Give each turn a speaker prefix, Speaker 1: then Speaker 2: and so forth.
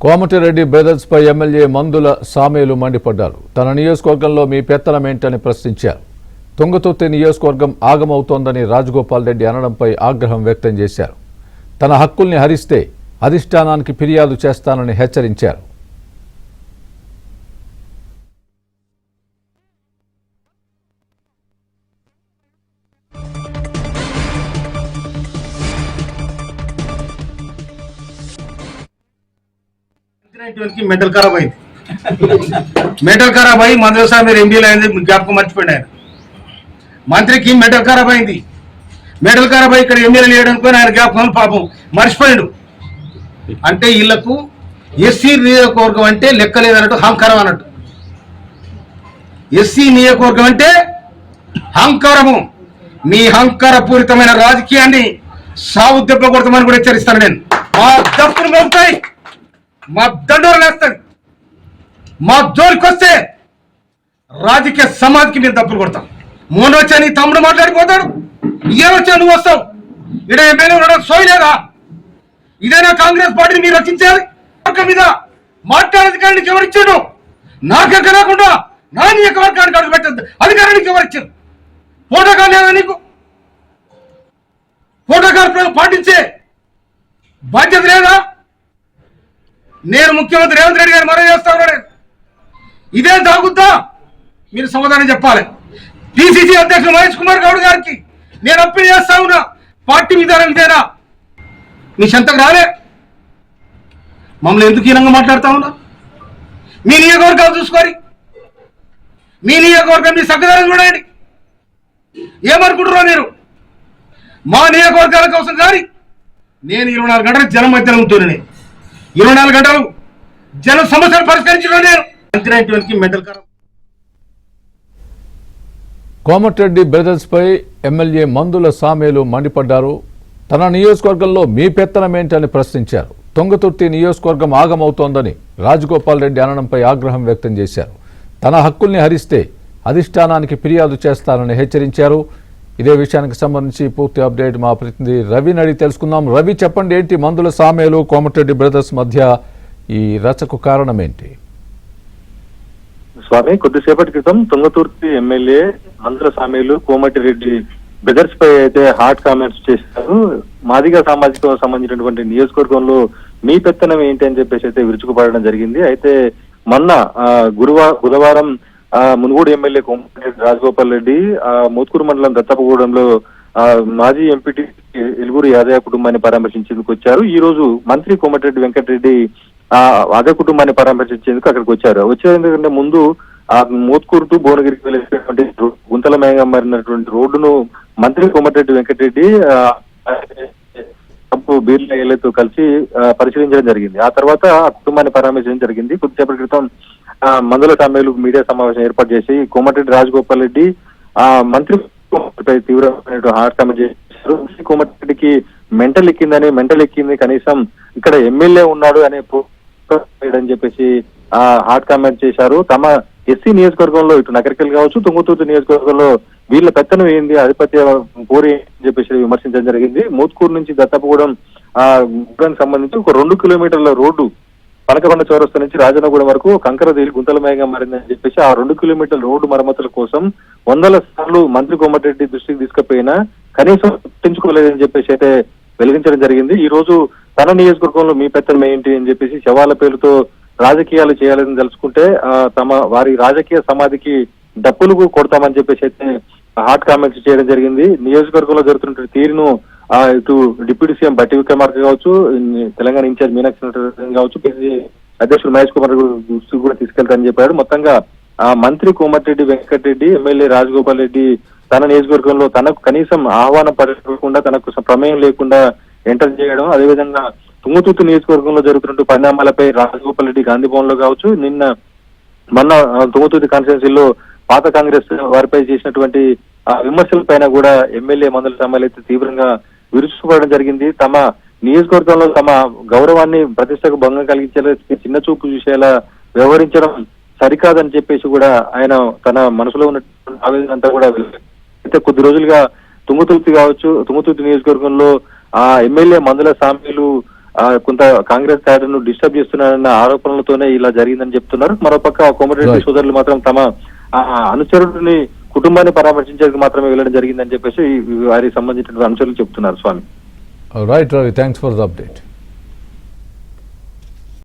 Speaker 1: Komatireddy brothers పై MLA మందుల సామేలు మండిపడ్డారు. తన నియోజకవర్గంలో మీ పెత్తనమేంటని ప్రశ్నించారు. తుంగతుర్తి నియోజకవర్గం ఆగమవుతోందని రాజగోపాల్ రెడ్డి అనడంపై ఆగ్రహం వ్యక్తం చేశారు. తన హక్కుల్ని హరిస్తే అధిష్టానానికి ఫిర్యాదు చేస్తానని హెచ్చరించారు.
Speaker 2: మెంటల్ ఖరాబ్ అయింది. మెంటల్ ఖరాబ్ అయ్యి మందసారి మీరు ఎంపీలు అయింది జ్ఞాపకం మర్చిపోయాడు. ఆయన మంత్రికి మెంటల్ ఖరాబ్ అయింది. మెంటల్ ఖరాబ్ అయ్యి ఇక్కడ ఎమ్మెల్యే లేయడానికి ఆయన జ్ఞాపకం పాపం మర్చిపోయాడు. అంటే వీళ్లకు ఎస్సీ నియోజకవర్గం అంటే లెక్క లేదన్నట్టు అహంకారం అన్నట్టు. ఎస్సీ నియోజకవర్గం అంటే అహంకారము. మీ అహంకారపూరితమైన రాజకీయాన్ని సాగు దెబ్బ కొడతామని కూడా హెచ్చరిస్తాను. నేను మా దప్పులు మోగుతాయి, మా దండోరు లేస్తాయి. మా జోలికి వస్తే రాజకీయ సమాధికి మీరు దప్పులు కొడతాం. మోన వచ్చా నీ తమ్ముడు మాట్లాడిపోతాడు, ఏమొచ్చా నువ్వు వస్తావు. ఇక్కడ ఎమ్మెల్యే ఉండడం సోయలేదా? ఇదేనా కాంగ్రెస్ పార్టీని మీరు రచించేది? మీద మాట్లాడేది ఎవరిచ్చాడు? నాకెక్క రాకుండా నా నియోజకవర్గానికి అడుగు పెట్టద్దు అధికారానికి ఎవరిచ్చారు? ఫోటోకాల్ లేదా నీకు? ఫోటోకాల్ పాటించే బాధ్యత లేదా? నేను ముఖ్యమంత్రి రేవంత్ రెడ్డి గారు మరో చేస్తా ఉన్నాడు. ఇదే దాగుద్దా? మీరు సమాధానం చెప్పాలి. పిసిసి అధ్యక్షుడు మహేష్ కుమార్ గౌడ్ గారికి నేను అప్పీల్ చేస్తా ఉన్నా, పార్టీ విధానం ఇదేనా? మీ చెంతకు రాలే. మమ్మల్ని ఎందుకు హీనంగా మాట్లాడుతా ఉన్నా? మీ నియోజకవర్గాలు చూసుకోరి, మీ నియోజకవర్గం మీ సగ్గదారం చూడండి. ఏమనుకుంటున్నారో మీరు? మా నియోజకవర్గాల కోసం కానీ నేను 24 గంటల జనం మధ్యలో ఉంటున్నాను. 24 గంటలు జన సమస్యలు పరిష్కరించడం నేను మెంటల్ ఖరాబ్.
Speaker 1: కోమటిరెడ్డి బ్రదర్స్ పై ఎమ్మెల్యే మందుల సామేలు మండిపడ్డారు. తన నియోజకవర్గంలో మీ పెత్తనమేంటని ప్రశ్నించారు. తుంగతుర్తి నియోజకవర్గం ఆగమవుతోందని రాజగోపాల్ రెడ్డి అనడంపై ఆగ్రహం వ్యక్తం చేశారు. తన హక్కుల్ని హరిస్తే అధిష్టానానికి ఫిర్యాదు చేస్తానని హెచ్చరించారు. ఇదే విషయానికి సంబంధించి పూర్తి అప్డేట్ మా ప్రతినిధి రవిని అడిగి తెలుసుకుందాం. రవి, చెప్పండి, ఏంటి మందుల సామేలు కోమటిరెడ్డి బ్రదర్స్ మధ్య ఈ రచకు కారణం ఏంటి?
Speaker 3: స్వామి, కొద్దిసేపటి క్రితం తుంగతుర్తి ఎమ్మెల్యే మందుల సామేలు కోమటిరెడ్డి బ్రదర్స్ పై అయితే హాట్ కామెంట్స్ చేశారు. మాదిగ సామాజిక సంబంధించినటువంటి నియోజకవర్గంలో మీ పెత్తనం ఏంటి అని చెప్పేసి అయితే విరుచుకుపడడం జరిగింది. అయితే మొన్న బుధవారం మునుగోడు ఎమ్మెల్యే కోమటిరెడ్డి రాజగోపాల్ రెడ్డి మోత్కూరు మండలం దత్తపగూడెంలో మాజీ ఎంపీటీ ఎలుగురు యాదయ్య కుటుంబాన్ని పరామర్శించేందుకు వచ్చారు. ఈ రోజు మంత్రి కోమటిరెడ్డి వెంకటరెడ్డి అదే కుటుంబాన్ని పరామర్శించేందుకు అక్కడికి వచ్చారు. వచ్చేందుకంటే ముందు మోత్కూరు టు భువనగిరికి వెళ్ళేటువంటి గుంతలమయంగా మారినటువంటి రోడ్డును మంత్రి కోమటిరెడ్డి వెంకటరెడ్డి బీర్ల ఏళ్లతో కలిసి పరిశీలించడం జరిగింది. ఆ తర్వాత ఆ కుటుంబాన్ని పరామర్శించడం జరిగింది. కొద్దిసేపటి క్రితం మందుల సామేలు మీడియా సమావేశం ఏర్పాటు చేసి కోమటిరెడ్డి రాజగోపాల్ రెడ్డి మంత్రి తీవ్రమైన హాట్ కామెంట్ చేశారు. కోమటిరెడ్డికి మెంటల్ ఎక్కింది, కనీసం ఇక్కడ ఎమ్మెల్యే ఉన్నాడు అనే అని చెప్పేసి హాట్ కామెంట్ చేశారు. తమ ఎస్సీ నియోజకవర్గంలో ఇటు నగరికల్ కావచ్చు, తుంగతుర్తి నియోజకవర్గంలో వీళ్ళ పెత్తనం ఏంది, ఆధిపత్య పోరి అని చెప్పేసి విమర్శించడం జరిగింది. మోత్కూరు నుంచి దత్తపగూడెం సంబంధించి ఒక 2 కిలోమీటర్ల రోడ్డు పలకకొండ చౌరస్తా నుంచి రాజన్నగూడెం వరకు కంకర తేలి గుంతలమయంగా మారిందని చెప్పేసి ఆ 2 కిలోమీటర్ల రోడ్డు మరమ్మతుల కోసం 100 సార్లు మంత్రి కోమటిరెడ్డి దృష్టికి తీసుకుపోయినా కనీసం పట్టించుకోలేదని చెప్పేసి అయితే వెలిగించడం జరిగింది. ఈ రోజు తన నియోజకవర్గంలో మీ పెత్తనం ఏంటి అని చెప్పేసి శవాల పేరుతో రాజకీయాలు చేయాలని తెలుసుకుంటే వారి రాజకీయ సమాధికి డప్పులు కొడతామని చెప్పేసి అయితే హాట్ కామెంట్స్ చేయడం జరిగింది. నియోజకవర్గంలో జరుగుతున్న తీరును ఇటు డిప్యూటీ సీఎం బట్టి విక్రమార్క కావచ్చు, తెలంగాణ ఇన్ఛార్జ్ మీనాక్షి కావచ్చు, పిసిసి అధ్యక్షుడు మహేష్ కుమార్ దృష్టికి కూడా తీసుకెళ్తారని చెప్పారు. మొత్తంగా మంత్రి కోమటిరెడ్డి వెంకటరెడ్డి ఎమ్మెల్యే రాజగోపాల్ రెడ్డి తన నియోజకవర్గంలో తనకు కనీసం ఆహ్వానం పడకుండా, తనకు ప్రమేయం లేకుండా ఎంటర్ చేయడం, అదేవిధంగా తుంగతుర్తి నియోజకవర్గంలో జరుగుతున్న పరిణామాలపై రాజగోపాల్ రెడ్డి గాంధీ భవన్ లో కావచ్చు, మొన్న తుంగతుర్తి కాన్స్టిట్యున్సీలో పాత కాంగ్రెస్ వారిపై చేసినటువంటి విమర్శల పైన కూడా ఎమ్మెల్యే మందుల సామేలు అయితే తీవ్రంగా విరుచుకుపడడం జరిగింది. తమ నియోజకవర్గంలో తమ గౌరవాన్ని ప్రతిష్టకు భంగం కలిగించేలా, చిన్న చూపు చూసేలా వ్యవహరించడం సరికాదని చెప్పేసి కూడా ఆయన తన మనసులో ఉన్న ఆవేదన అంతా కూడా అయితే కొద్ది రోజులుగా తుంగతుర్తి నియోజకవర్గంలో ఎమ్మెల్యే మందుల సామేలు కొంత కాంగ్రెస్ క్యాడర్ ను డిస్టర్బ్ చేస్తున్నారన్న ఆరోపణలతోనే ఇలా జరిగిందని చెప్తున్నారు. మరోపక్క కోమటిరెడ్డి
Speaker 1: Right.
Speaker 3: సోదరులు మాత్రం తమ అనుచరుడిని కుటుంబాన్ని పరామర్శించేందుకు మాత్రమే వెళ్ళడం జరిగిందని చెప్పేసి వారికి సంబంధించిన అనుచరులు చెప్తున్నారు. Swami
Speaker 1: right Ravi, thanks for the update.